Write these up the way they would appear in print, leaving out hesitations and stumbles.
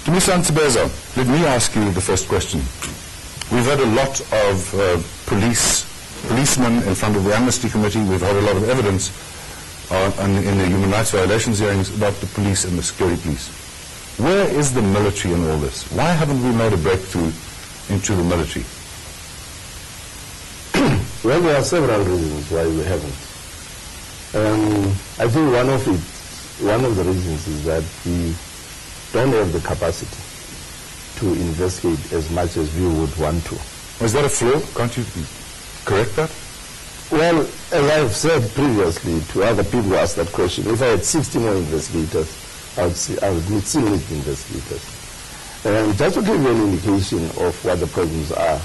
Mr. Ntsebezo, let me ask you the first question. We've had a lot of policemen in front of the Amnesty Committee. We've had a lot of evidence in the human rights violations hearings about the police and the security police. Where is the military in all this? Why haven't we made a breakthrough into the military? Well, there are several reasons why we haven't. I think one of the reasons is that we don't have the capacity to investigate as much as we would want to. Is that a flaw? Can't you correct that? Well, as I've said previously to other people who asked that question, if I had 60 more investigators, I would still need investigators. Just to give you an indication of what the problems are,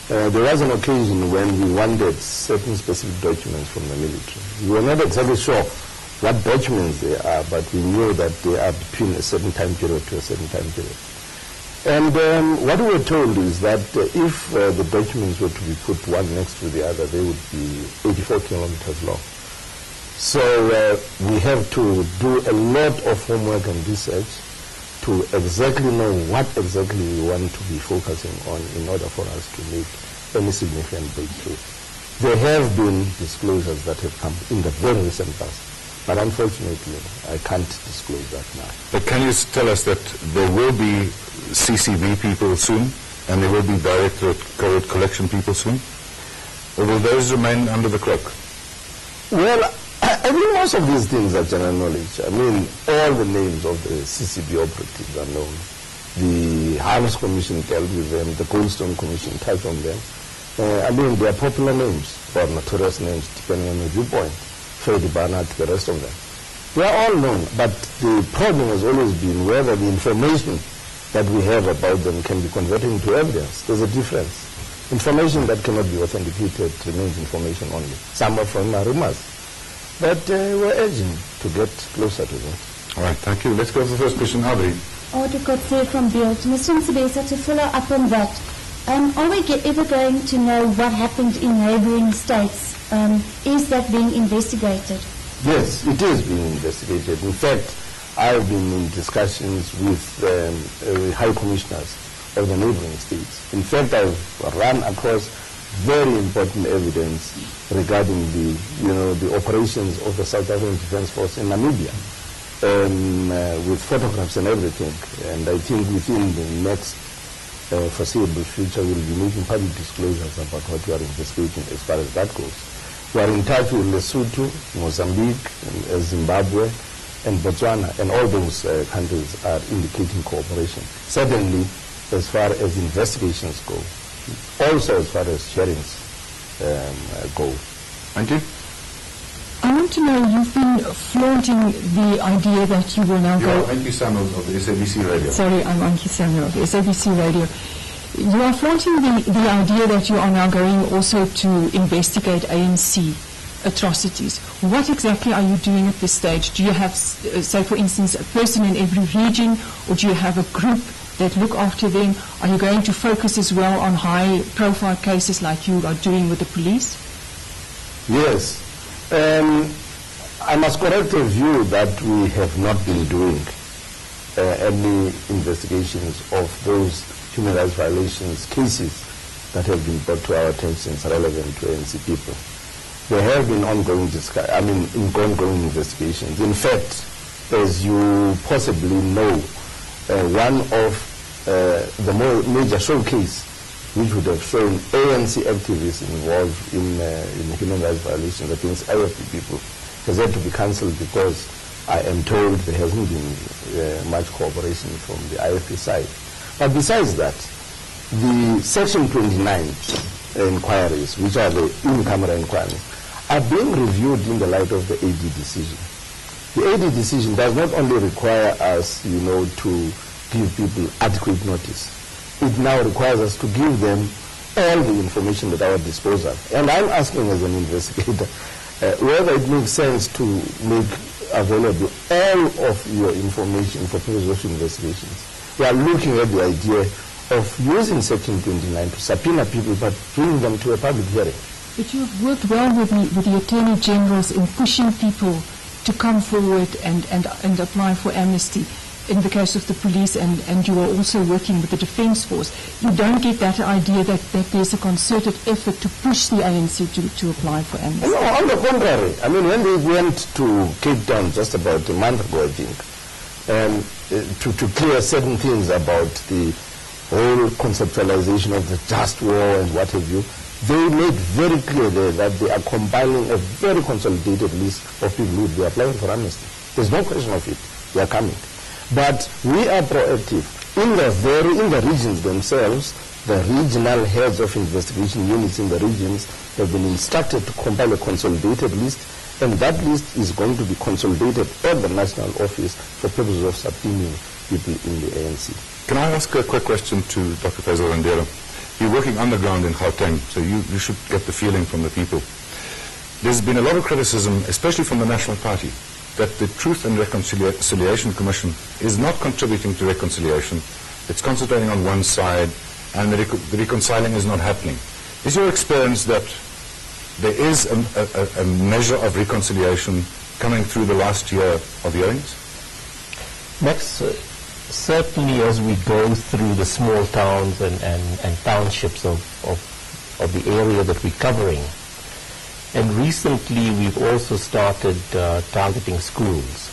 there was an occasion when we wanted certain specific documents from the military. We were not exactly sure what documents they are, but we knew that they are between a certain time period to a certain time period. And what we were told is that if the documents were to be put one next to the other, they would be 84 kilometers long. So we have to do a lot of homework and research to exactly know what exactly we want to be focusing on in order for us to make any significant breakthrough. There have been disclosures that have come in the very recent past, but unfortunately, I can't disclose that now. But can you tell us that there will be CCV people soon, and there will be Directorate Collection people soon? Or will those remain under the cloak? Well, I think most of these things are general knowledge. I mean, all the names of the CCB operatives are known. The Harms Commission dealt with them, the Goldstone Commission touched on them. I mean, they are popular names, or notorious names, depending on the viewpoint. Freddie Barnett, the rest of them. They are all known, but the problem has always been whether the information that we have about them can be converted into evidence. There's a difference. Information that cannot be authenticated remains information only. Some of them are rumors. But we're urging to get closer to them. All right, thank you. Let's go to the first question. Audrey. Kotse from Beeld. Mr. Ntsebezo, to follow up on that, are we ever going to know what happened in neighboring states? Is that being investigated? Yes, it is being investigated. In fact, I've been in discussions with high commissioners of the neighboring states. In fact, I've run across very important evidence regarding the operations of the South African Defence Force in Namibia, with photographs and everything. And I think within the next foreseeable future, we'll be making public disclosures about what we are investigating as far as that goes. We are in touch with Lesotho, Mozambique, Zimbabwe, and Botswana, and all those countries are indicating cooperation. Certainly, as far as investigations go, also as far as hearings go. Thank you. I want to know, you've been flaunting the idea that you will now go... Anki Samuel of the SABC Radio. Sorry, I'm Anki Samuel of the SABC Radio. You are flaunting the idea that you are now going also to investigate ANC atrocities. What exactly are you doing at this stage? Do you have, say for instance, a person in every region, or do you have a group that look after them? Are you going to focus as well on high-profile cases like you are doing with the police? Yes. I must correct a view that we have not been doing any investigations of those human rights violations cases that have been brought to our attention relevant to ANC people. There have been ongoing investigations. In fact, as you possibly know, one of the more major showcase which would have shown ANC activists involved in human rights violations against IFP people has had to be cancelled because I am told there hasn't been much cooperation from the IFP side. But besides that, the Section 29 inquiries, which are the in-camera inquiries, are being reviewed in the light of the AD decision. The AD decision does not only require us, to give people adequate notice. It now requires us to give them all the information at our disposal. And I'm asking as an investigator whether it makes sense to make available all of your information for purposes of investigations. We are looking at the idea of using Section 29 to subpoena people but bring them to a public hearing. But you've worked well with the Attorney Generals in pushing people to come forward and apply for amnesty. in the case of the police, and you are also working with the Defence Force, you don't get that idea that there's a concerted effort to push the ANC to apply for amnesty? No, on the contrary. I mean, when we went to Cape Town just about a month ago, I think, to clear certain things about the whole conceptualization of the just war and what have you, they made very clear there that they are compiling a very consolidated list of people who would be applying for amnesty. There's no question of it. They are coming. But we are proactive. In the regions themselves, the regional heads of investigation units in the regions have been instructed to compile a consolidated list, and that list is going to be consolidated at the national office for purposes of subpoenaing people in the ANC. Can I ask a quick question to Dr. Faisal Randera? You're working on the ground in Gauteng, so you should get the feeling from the people. There's been a lot of criticism, especially from the National Party, that the Truth and Reconciliation Commission is not contributing to reconciliation. It's concentrating on one side, and the reconciling is not happening. Is your experience that there is a measure of reconciliation coming through the last year of hearings? Max, certainly as we go through the small towns and townships of the area that we're covering, and recently we've also started targeting schools.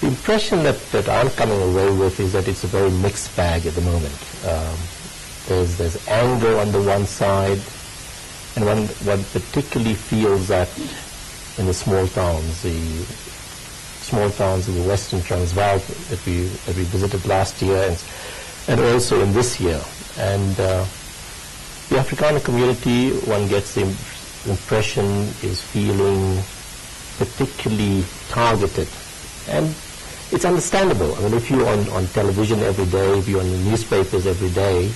The impression that I'm coming away with is that it's a very mixed bag at the moment. There's anger on the one side, and one particularly feels that in the small towns in the Western Transvaal that we visited last year and also in this year. And the Afrikaner community, one gets the impression, is feeling particularly targeted. And it's understandable. I mean, if you're on television every day, if you're on the newspapers every day,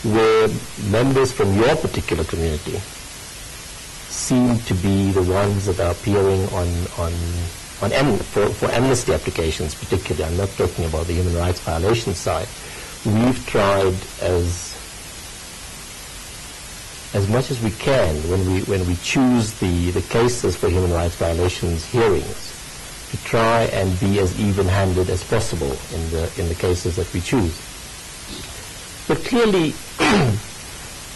where members from your particular community seem to be the ones that are appearing for amnesty applications particularly. I'm not talking about the human rights violation side. We've tried as much as we can when we choose the cases for human rights violations hearings to try and be as even-handed as possible in the cases that we choose. But clearly,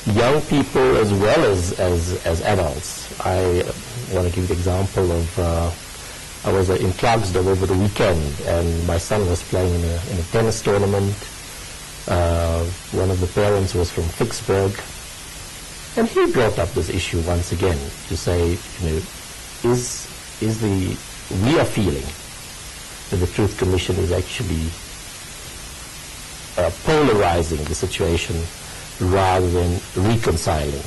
young people as well as adults. I want to give the example of I was in Klerksdorp over the weekend, and my son was playing in a tennis tournament. One of the parents was from Vicksburg, and he brought up this issue once again to say, we are feeling that the Truth Commission is actually polarizing the situation rather than reconciling.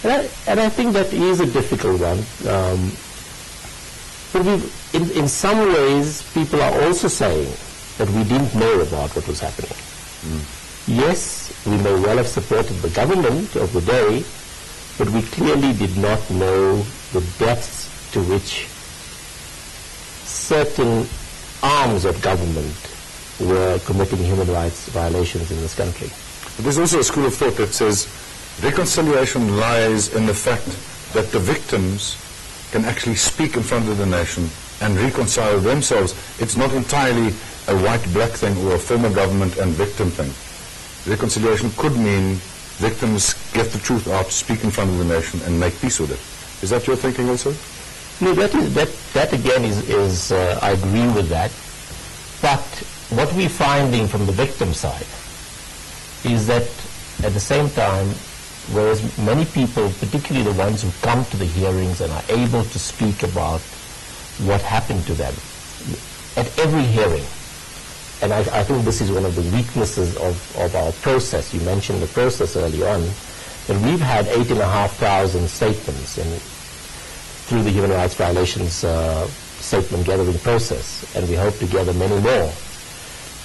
And I think that is a difficult one. But in some ways, people are also saying that we didn't know about what was happening. Yes, we may well have supported the government of the day, but we clearly did not know the depths to which certain arms of government were committing human rights violations in this country. But there's also a school of thought that says reconciliation lies in the fact that the victims can actually speak in front of the nation and reconcile themselves. It's not entirely a white-black thing or a former government and victim thing. Reconciliation could mean victims get the truth out, speak in front of the nation, and make peace with it. Is that your thinking also? No, that again is I agree with that. But what we're finding from the victim side is that at the same time, whereas many people, particularly the ones who come to the hearings and are able to speak about what happened to them, at every hearing, and I think this is one of the weaknesses of our process. You mentioned the process early on, that we've had 8,500 statements through the human rights violations statement gathering process, and we hope to gather many more.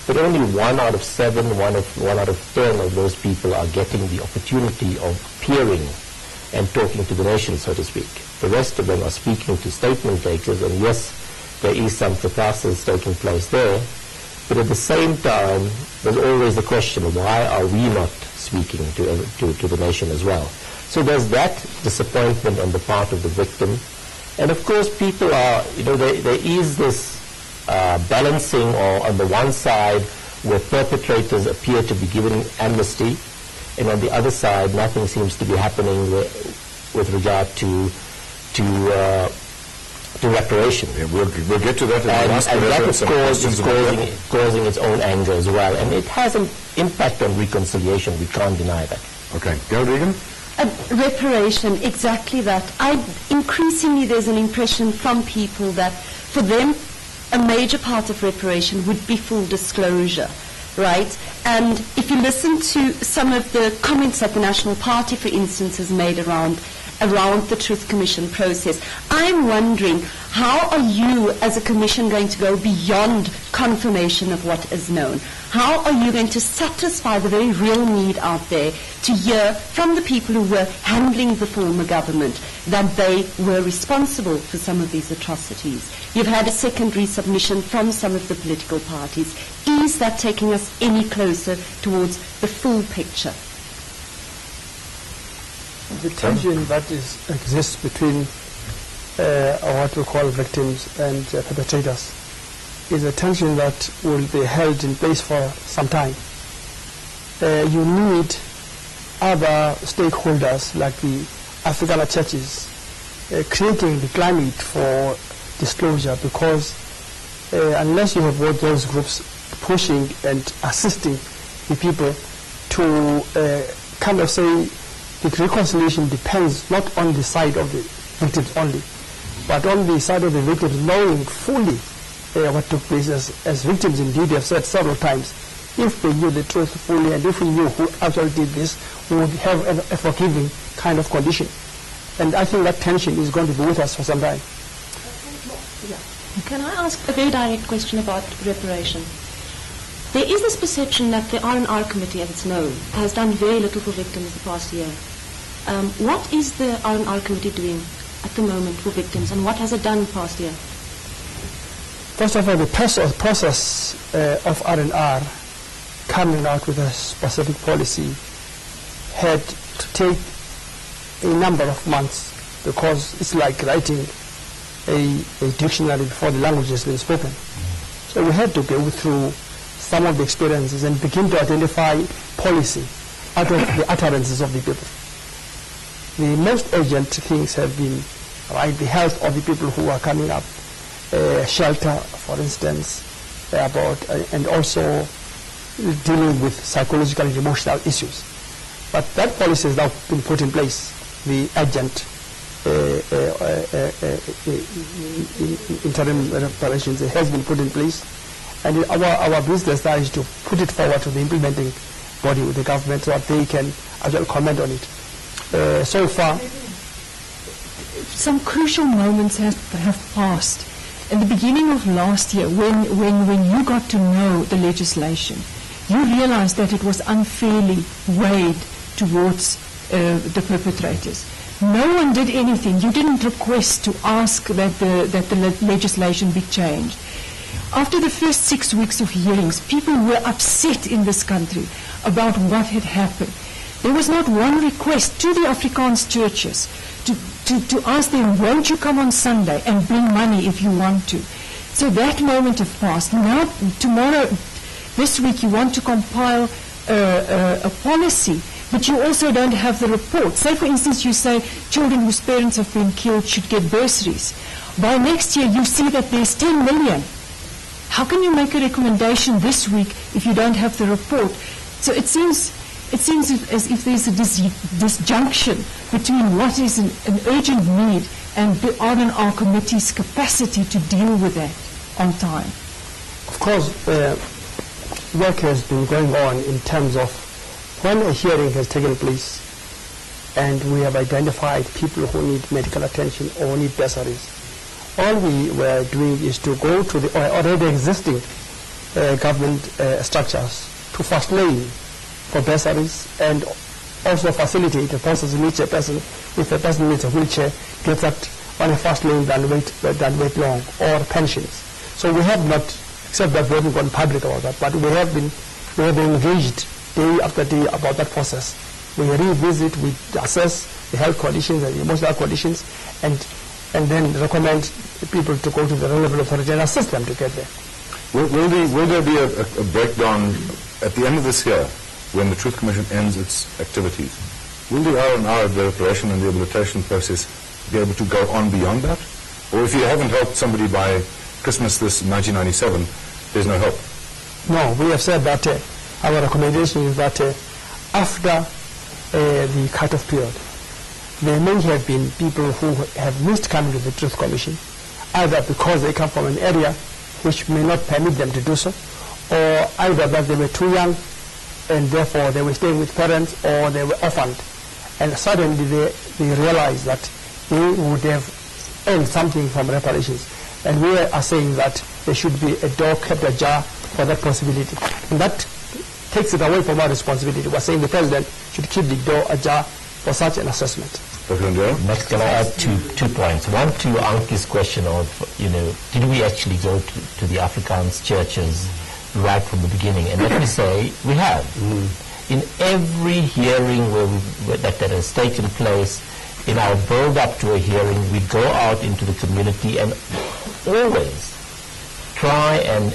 But only 1 out of 7, 1 out of 10 of those people are getting the opportunity of appearing and talking to the nation, so to speak. The rest of them are speaking to statement takers, and yes, there is some catharsis taking place there, but at the same time, there's always the question, why are we not speaking to the nation as well? So there's that disappointment on the part of the victim. And of course, people are, there is this balancing, or on the one side where perpetrators appear to be given amnesty, and on the other side nothing seems to be happening with regard to reparation. Yeah, we'll get to that. And that is causing its own anger as well. And it has an impact on reconciliation. We can't deny that. Okay. Gail Regan? Reparation, exactly that. Increasingly there's an impression from people that for them a major part of reparation would be full disclosure, right? And if you listen to some of the comments that the National Party, for instance, has made around the Truth Commission process, I'm wondering, how are you as a commission going to go beyond confirmation of what is known? How are you going to satisfy the very real need out there to hear from the people who were handling the former government that they were responsible for some of these atrocities? You've had a secondary submission from some of the political parties. Is that taking us any closer towards the full picture? The tension that exists between what we call victims and perpetrators is a tension that will be held in place for some time. You need other stakeholders like the African churches creating the climate for disclosure, because unless you have both those groups pushing and assisting the people to kind of say the reconciliation depends not on the side of the victims only, but on the side of the victims knowing fully what took place. As victims indeed have said several times, if we knew the truth fully and if we knew who actually did this, we would have a forgiving kind of condition. And I think that tension is going to be with us for some time. Can I ask a very direct question about reparation? There is this perception that the R&R committee, as it's known, has done very little for victims the past year. What is the R&R committee doing at the moment for victims, and what has it done past year? First of all, the process of R&R coming out with a specific policy had to take a number of months, because it's like writing a dictionary before the language has been spoken. So we had to go through some of the experiences and begin to identify policy out of the utterances of the people. The most urgent things have been, right, the health of the people who are coming up, shelter, for instance, and also dealing with psychological and emotional issues. But that policy has now been put in place. The urgent interim reparations has been put in place, and our business now is to put it forward to the implementing body with the government so that they can actually comment on it. So far, some crucial moments have passed. In the beginning of last year, when you got to know the legislation, you realized that it was unfairly weighed towards the perpetrators. No one did anything. You didn't request to ask that the legislation be changed. After the first 6 weeks of hearings, people were upset in this country about what had happened. There was not one request to the Afrikaans churches to ask them, won't you come on Sunday and bring money if you want to? So that moment has passed. Now, tomorrow, this week, you want to compile a policy, but you also don't have the report. Say, for instance, you say children whose parents have been killed should get bursaries. By next year, you see that there's 10 million. How can you make a recommendation this week if you don't have the report? So it seems as if there's a disjunction between what is an urgent need and the R&R committee's capacity to deal with that on time. Of course, work has been going on in terms of when a hearing has taken place and we have identified people who need medical attention or need bursaries. All we were doing is to go to the already existing government structures to fast lane for bursaries and also facilitate the process in which a person, if a person needs a wheelchair, gets that on a fast lane than wait long, or pensions. So we have not, except that we haven't gone public about that, but we have been engaged day after day about that process. We revisit, we assess the health conditions and the emotional conditions, and and then recommend people to go to the relevant authority and assist them to get there. Will there be a breakdown at the end of this year, when the Truth Commission ends its activities? Will the R&R, the reparation and rehabilitation process, be able to go on beyond that? Or if you haven't helped somebody by Christmas this 1997, there's no help? No, we have said that our recommendation is that after the cut-off period, there may have been people who have missed coming to the Truth Commission, either because they come from an area which may not permit them to do so, or either that they were too young and therefore they were staying with parents, or they were orphaned. And suddenly they realized that they would have earned something from reparations. And we are saying that there should be a door kept ajar for that possibility. And that takes it away from our responsibility. We're saying the President should keep the door ajar for such an assessment. Next, can I add two points? One, to Anki's question of, did we actually go to the Afrikaans churches right from the beginning? And let me say, we have. In every hearing that has taken place, in our build-up to a hearing, we go out into the community and always try and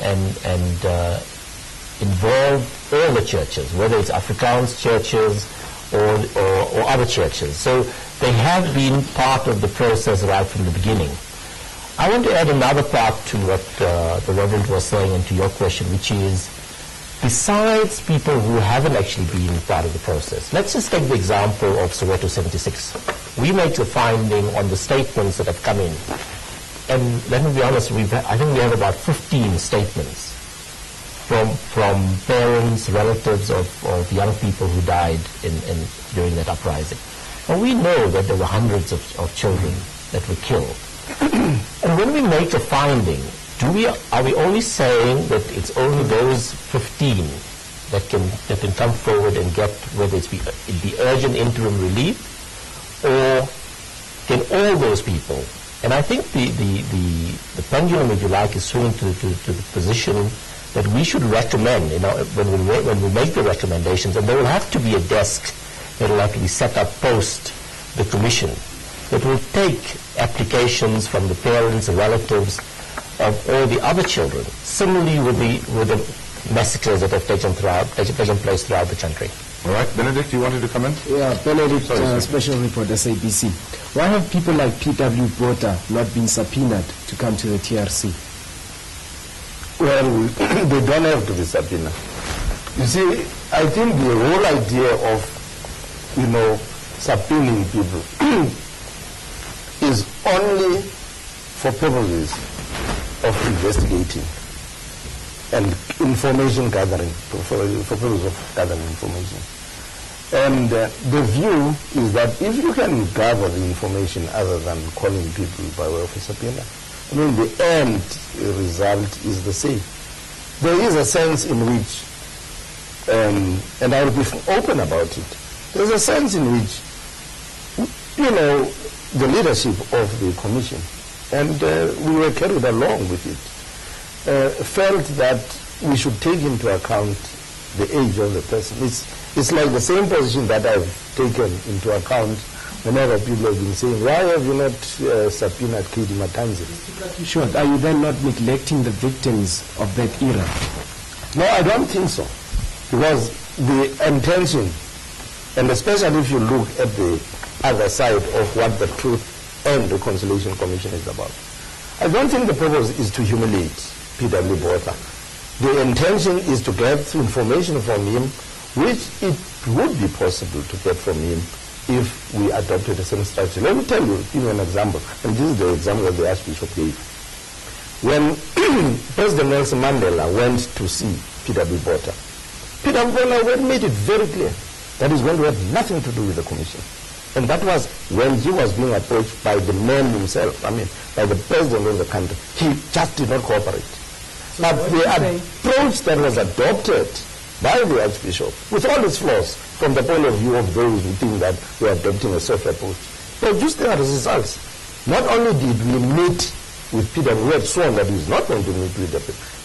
involve all the churches, whether it's Afrikaans churches or other churches. So they have been part of the process right from the beginning. I want to add another part to what the Reverend was saying and to your question, which is, besides people who haven't actually been part of the process, let's just take the example of Soweto 76. We make a finding on the statements that have come in. And let me be honest, I think we have about 15 statements from parents, relatives of young people who died during that uprising. And we know that there were hundreds of children that were killed. And when we make a finding, are we only saying that it's only those 15 that can come forward and get, whether it be urgent interim relief, or can all those people? And I think the pendulum, if you like, is swinging to the position that we should recommend, when we make the recommendations, and there will have to be a desk that will have to be set up post the commission that will take applications from the parents and relatives of all the other children, similarly with the massacres that have taken place throughout the country. All right, Benedict, you wanted to comment? Yeah, Benedict, Special Report, SABC. Why have people like P.W. Botha not been subpoenaed to come to the TRC? Well, they don't have to be subpoenaed. You see, I think the whole idea of, subpoenaing people is only for purposes of investigating and information gathering, for purposes of gathering information. And the view is that if you can gather the information other than calling people by way of a subpoena, the end result is the same. There is a sense in which, and I will be open about it, there's a sense in which, the leadership of the commission, and we were carried along with it, felt that we should take into account the age of the person. It's like the same position that I've taken into account whenever people have been saying, why have you not subpoenaed Katie Matanzi? Sure. Are you then not neglecting the victims of that era? No, I don't think so. Because the intention, and especially if you look at the other side of what the Truth and Reconciliation Commission is about, I don't think the purpose is to humiliate P.W. Botha. The intention is to get information from him, which it would be possible to get from him if we adopted the same strategy. Let me give you an example, and this is the example that the Archbishop gave. When President Nelson Mandela went to see P.W. Botha, P.W. Botha made it very clear that he's going to have nothing to do with the commission. And that was when he was being approached by the man himself, by the president of the country. He just did not cooperate. So but the approach that was adopted by the Archbishop, with all its flaws, from the point of view of those who think that we are adopting a soft approach, produced the results. Not only did we meet with Peter, we had sworn that he was not going to meet with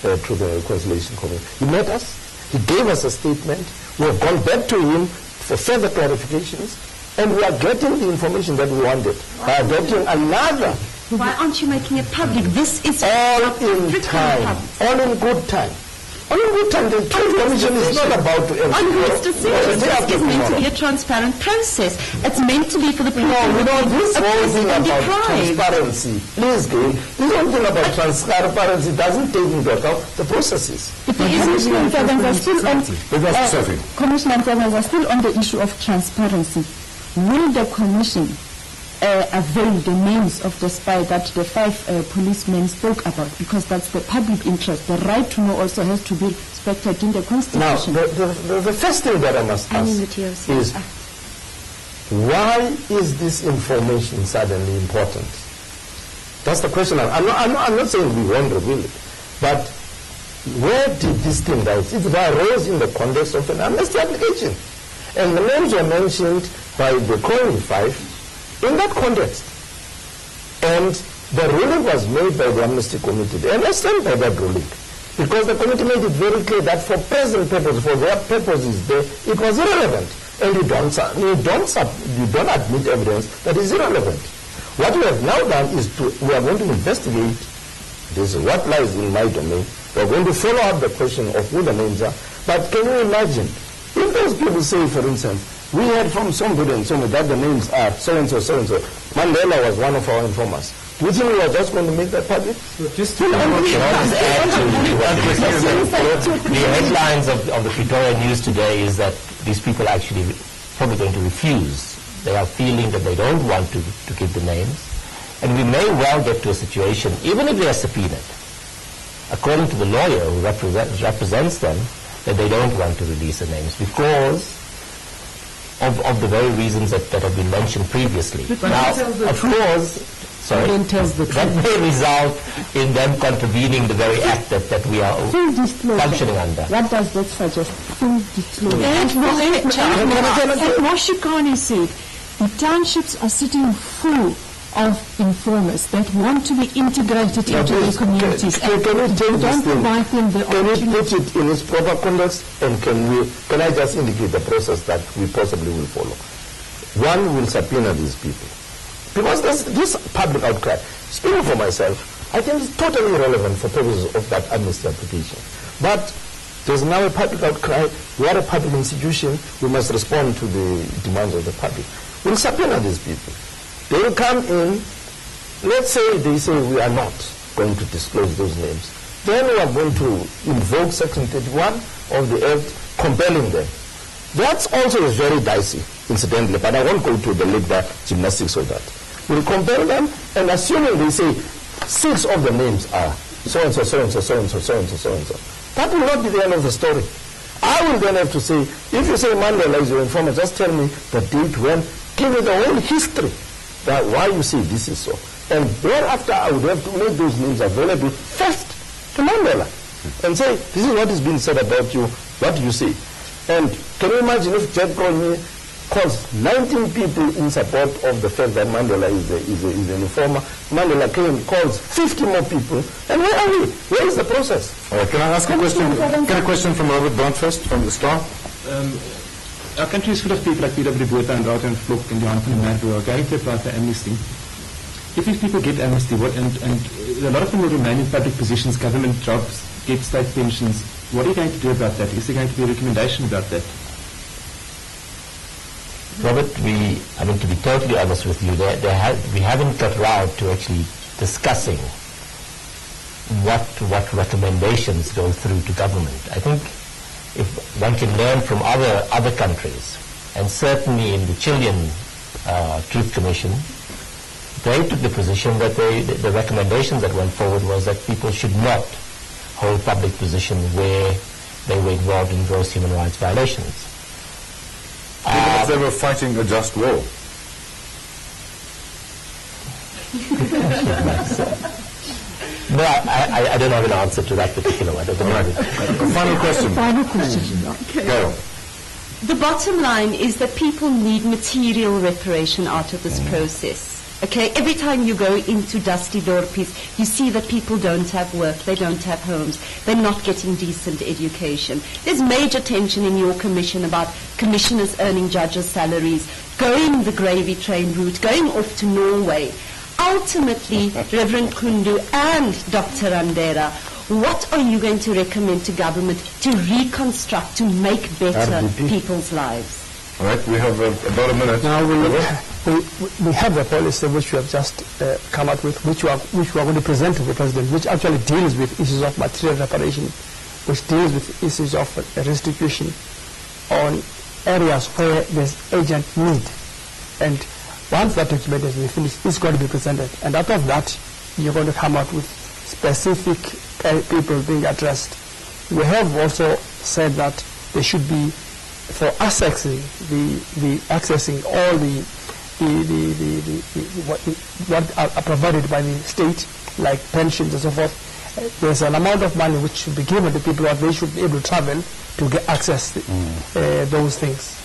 the Truth and Reconciliation Commission. He met us, he gave us a statement, we have gone back to him for further clarifications, and we are getting the information that we wanted by adopting another Why aren't you making it public? This is all in time, all in good time. On a good time, the Trade Commission is not about to on whose decision? This is meant to be a transparent process. It's meant to be for the people who this whole thing about deprived. transparency, please, Gail, this whole thing about transparency doesn't take into account the processes. Commissioner Mfezens are still on, Sophie. Commissioner Mfezens are still on the issue of transparency. Will the Commission avail the names of the spy that the 5 policemen spoke about, because that's the public interest. The right to know also has to be respected in the Constitution. Now, the first thing that I must ask is, why is this information suddenly important? That's the question. I'm not saying we won't reveal it, but where did this thing rise? It arose in the context of an amnesty application. And the names were mentioned by the calling 5 in that context. And the ruling was made by the Amnesty Committee. And I stand by that ruling. Because the committee made it very clear that for present purposes, for their purposes there, it was irrelevant. And you don't admit evidence that is irrelevant. What we have now done is we are going to investigate, this is what lies in my domain. We are going to follow up the question of who the names are. But can you imagine, if those people say, for instance, we heard from somebody and somebody that the names are so-and-so, so-and-so. Mandela was one of our informers. Do you think we are just going to make that public? Just to add to the headlines of the Pretoria News today is that these people are actually probably going to refuse. They are feeling that they don't want to give the names. And we may well get to a situation, even if they are subpoenaed, according to the lawyer who represents them, that they don't want to release the names because of the very reasons that have been mentioned previously. Now, of course, that may result in them contravening the very act that we are functioning under. What does that suggest? Full disclosure. And Moshikane said, the townships are sitting full of informers that want to be integrated into the communities. Can you take this thing? Can you put it in its proper context? And can I just indicate the process that we possibly will follow? One will subpoena these people. Because this public outcry, speaking for myself, I think it's totally irrelevant for purposes of that amnesty application. But there's now a public outcry. We are a public institution. We must respond to the demands of the public. We'll subpoena these people. They will come in. Let's say they say we are not going to disclose those names. Then we are going to invoke Section 31 of the Act, compelling them. That's also very dicey, incidentally, but I won't go to the legal gymnastics of that. We'll compel them, and assuming they say 6 of the names are so-and-so, so-and-so, so-and-so, so-and-so, so-and-so, that will not be the end of the story. I will then have to say, if you say Mandela is your informant, just tell me the date when, give me the whole history, that why you say this is so. And thereafter, I would have to make those names available first to Mandela and say, this is what is being said about you, what do you say? And can you imagine if Jack Coney calls 19 people in support of the fact that Mandela is an informer, Mandela calls 50 more people, and where are we? Where is the process? Can I ask a question? Get a question from Robert Brandt first, from the Star. Our country is full of people like P.W. Botha and Raad and Vlok and Johan van der Merwe who are going to apply for amnesty. If these people get amnesty, and a lot of them will remain in public positions, government jobs, get state pensions, what are you going to do about that? Is there going to be a recommendation about that? Robert, to be totally honest with you, we haven't got round to actually discussing what recommendations go through to government. I think if one can learn from other countries, and certainly in the Chilean Truth Commission, they took the position that the recommendations that went forward was that people should not hold public positions where they were involved in gross human rights violations. Even if they were fighting a just war. No, I don't have an answer to that particular one. Final question. Final question. Okay. Go. The bottom line is that people need material reparation out of this process. Okay, every time you go into dusty dorpies, you see that people don't have work, they don't have homes, they're not getting decent education. There's major tension in your commission about commissioners earning judges' salaries, going the gravy train route, going off to Norway. ultimately, Reverend Kundu and Dr. Andera, what are you going to recommend to government to reconstruct, to make better people's lives? All right, we have about a minute. Now we have a policy which we have just come up with, which we are going to present to the President, which actually deals with issues of material reparation, which deals with issues of restitution on areas where there's urgent need. And once that document has been finished, it's going to be presented. And out of that, you're going to come out with specific people being addressed. We have also said that there should be, for accessing accessing all what are provided by the state, like pensions and so forth, there's an amount of money which should be given to people, or they should be able to travel to get access to those things.